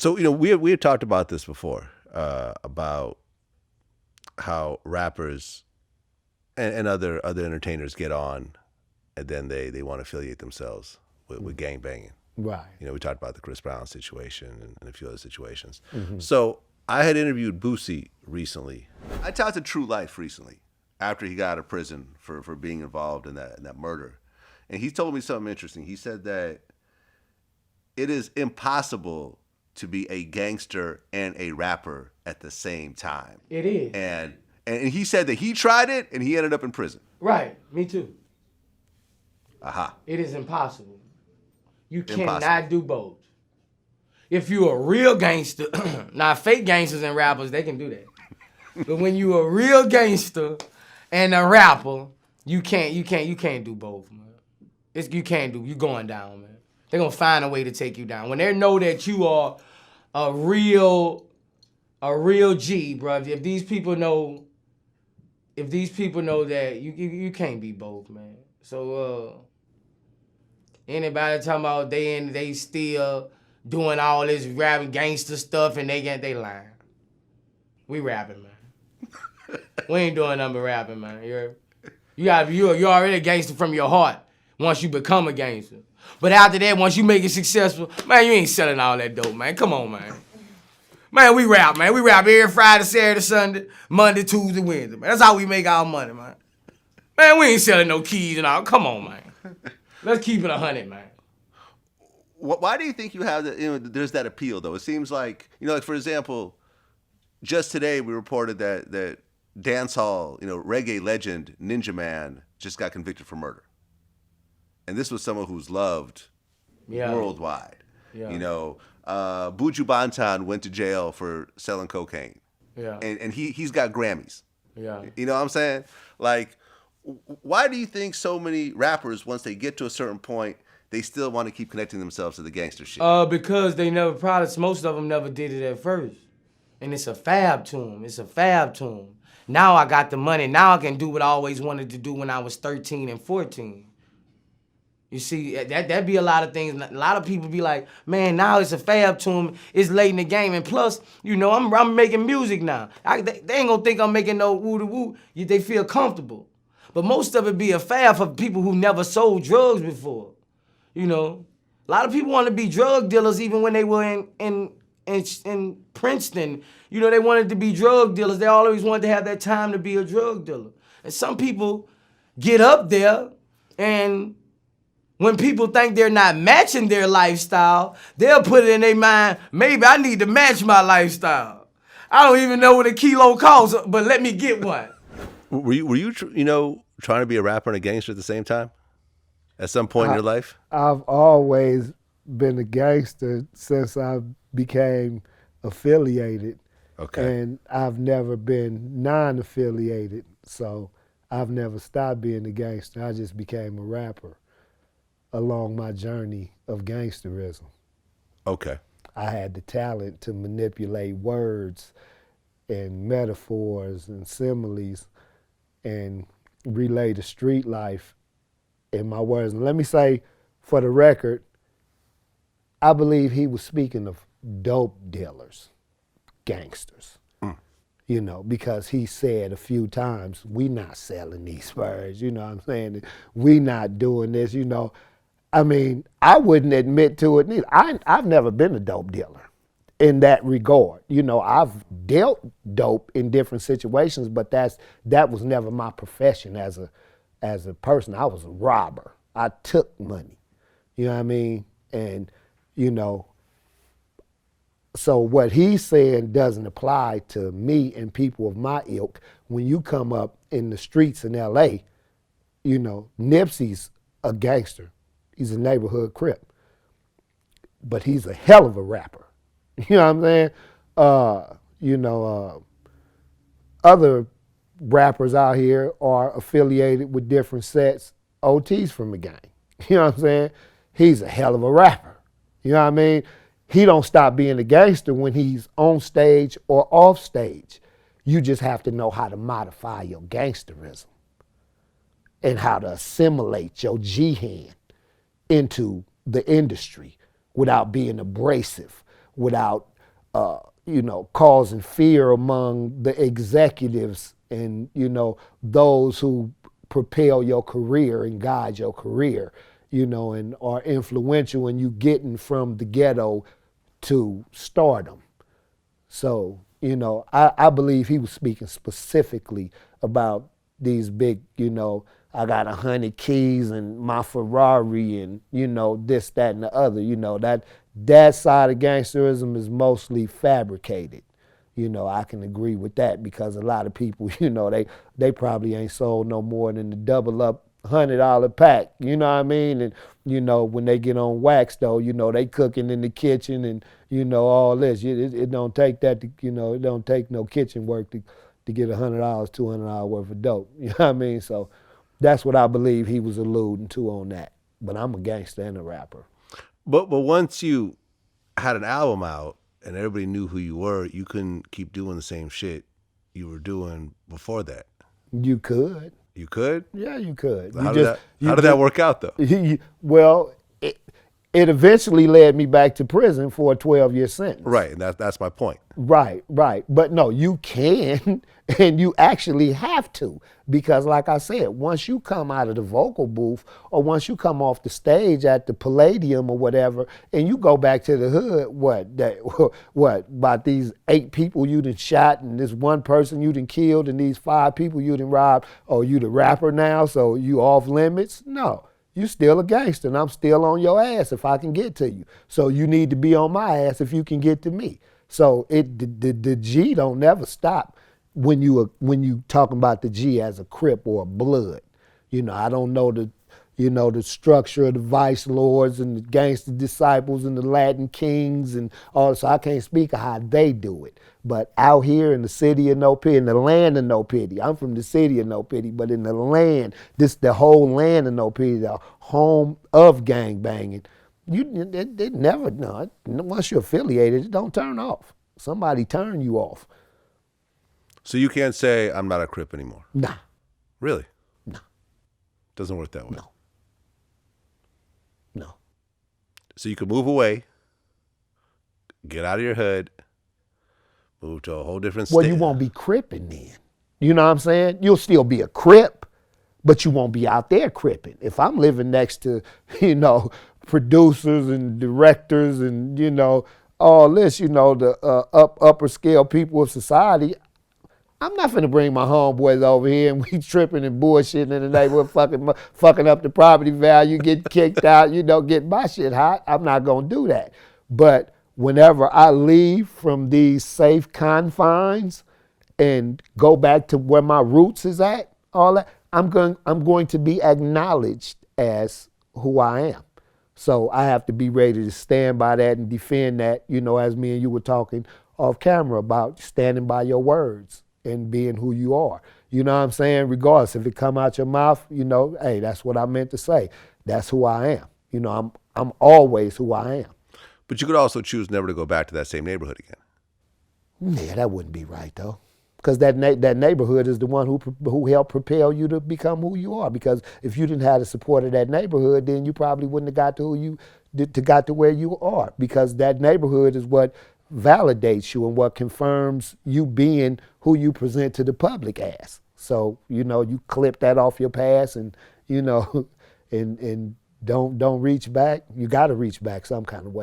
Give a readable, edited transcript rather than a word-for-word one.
So we had talked about this before about how rappers and other entertainers get on, and then they want to affiliate themselves with gang banging. Right. We talked about the Chris Brown situation and a few other situations. Mm-hmm. So I had interviewed Boosie recently. I talked to True Life recently after he got out of prison for being involved in that murder. And he told me something interesting. He said that it is impossible to be a gangster and a rapper at the same time. It is. And he said that he tried it and he ended up in prison. Right. Me too. Aha. It is impossible. You Impossible. cannot do both. If you're a real gangster, now fake gangsters and rappers, they can do that. But when you a real gangster and a rapper, you can't do both, man. You going down, man. They're gonna find a way to take you down. When they know that you are a real G, bro. If these people know that you can't be both, man. So anybody talking about they still doing all this rapping gangster stuff and they lying. We rapping, man. We ain't doing nothing but rapping, man. You're already a gangster from your heart once you become a gangster. But after that, once you make it successful, man, you ain't selling all that dope, man. Come on, man. Man, we rap, man. We rap every Friday, Saturday, Sunday, Monday, Tuesday, Wednesday, man. That's how we make our money, man. Man, we ain't selling no keys and all. Come on, man. Let's keep it 100, man. Why do you think you have there's that appeal, though? It seems like, like, for example, just today we reported that dancehall, reggae legend Ninja Man just got convicted for murder. And this was someone who's loved worldwide. Yeah. Buju Banton went to jail for selling cocaine. Yeah. And he's got Grammys. Yeah. You know what I'm saying? Like, why do you think so many rappers, once they get to a certain point, they still want to keep connecting themselves to the gangster shit? Because most of them never did it at first. And it's a fab to them. Now I got the money. Now I can do what I always wanted to do when I was 13 and 14. You see, that be a lot of things. A lot of people be like, man, now it's a fab to them. It's late in the game. And plus, I'm making music now. They ain't gonna think I'm making no woo-to-woo. They feel comfortable. But most of it be a fab for people who never sold drugs before. A lot of people want to be drug dealers even when they were in Princeton. They wanted to be drug dealers. They always wanted to have that time to be a drug dealer. And some people get up there, and when people think they're not matching their lifestyle, they'll put it in their mind, maybe I need to match my lifestyle. I don't even know what a kilo costs, but let me get one. Were you trying to be a rapper and a gangster at the same time? At some point in your life? I've always been a gangster since I became affiliated. Okay. And I've never been non-affiliated, so I've never stopped being a gangster. I just became a rapper along my journey of gangsterism. Okay. I had the talent to manipulate words and metaphors and similes and relay the street life in my words. And let me say, for the record, I believe he was speaking of dope dealers, gangsters. Because he said a few times, we not selling these words, you know what I'm saying? We not doing this, I mean, I wouldn't admit to it neither. I've never been a dope dealer in that regard. I've dealt dope in different situations, but that was never my profession as a person. I was a robber. I took money. You know what I mean? And, so what he's saying doesn't apply to me and people of my ilk. When you come up in the streets in L.A., Nipsey's a gangster. He's a neighborhood Crip. But he's a hell of a rapper. You know what I'm saying? Other rappers out here are affiliated with different sets, OTs from the gang. You know what I'm saying? He's a hell of a rapper. You know what I mean? He don't stop being a gangster when he's on stage or off stage. You just have to know how to modify your gangsterism and how to assimilate your G hand into the industry without being abrasive, without causing fear among the executives and, those who propel your career and guide your career, and are influential in you getting from the ghetto to stardom. So, I believe he was speaking specifically about these big, I got 100 keys and my Ferrari and, this, that, and the other. That side of gangsterism is mostly fabricated. I can agree with that because a lot of people, they probably ain't sold no more than the double up $100 pack. You know what I mean? And, when they get on wax though, they cooking in the kitchen and, all this. It don't take that, it don't take no kitchen work to get $100, $200 worth of dope. You know what I mean? So that's what I believe he was alluding to on that. But I'm a gangster and a rapper. But once you had an album out and everybody knew who you were, you couldn't keep doing the same shit you were doing before that. You could. You could? Yeah, you could. How did that work out though? Well, it eventually led me back to prison for a 12-year sentence. Right, and that's my point. Right. But no, you can, and you actually have to, because like I said, once you come out of the vocal booth or once you come off the stage at the Palladium or whatever, and you go back to the hood, what, about these 8 people you done shot and this one person you done killed and these 5 people you done robbed, oh, you the rapper now, so you off limits? No. You still a gangster, and I'm still on your ass if I can get to you. So you need to be on my ass if you can get to me. So the G don't never stop when you talking about the G as a Crip or a Blood. I don't know the structure of the vice lords and the gangster disciples and the Latin kings and all, so I can't speak of how they do it. But out here in the city of No Pity, in the land of No Pity, I'm from the city of No Pity, but in the land, the whole land of No Pity, the home of gang banging, it never, no, once you're affiliated, it don't turn off. Somebody turn you off. So you can't say, I'm not a Crip anymore? Nah. Really? No. Doesn't work that way? No. So you could move away, get out of your hood, move to a whole different state. Well, you won't be cripping then. You know what I'm saying? You'll still be a Crip, but you won't be out there cripping. If I'm living next to, producers and directors and, all this, the upper scale people of society, I'm not finna bring my homeboys over here and we tripping and bullshitting in the neighborhood, fucking up the property value, get kicked out, get my shit hot. I'm not gonna do that. But whenever I leave from these safe confines and go back to where my roots is at, all that, I'm going to be acknowledged as who I am. So I have to be ready to stand by that and defend that, as me and you were talking off camera about standing by your words and being who you are. You know what I'm saying? Regardless if it come out your mouth, hey, that's what I meant to say. That's who I am. I'm always who I am. But you could also choose never to go back to that same neighborhood again. Yeah, that wouldn't be right though. Because that neighborhood is the one who helped propel you to become who you are. Because if you didn't have the support of that neighborhood, then you probably wouldn't have got to where you are. Because that neighborhood is what validates you and what confirms you being who you present to the public as. So you clip that off your past and and don't reach back. You got to reach back some kind of way.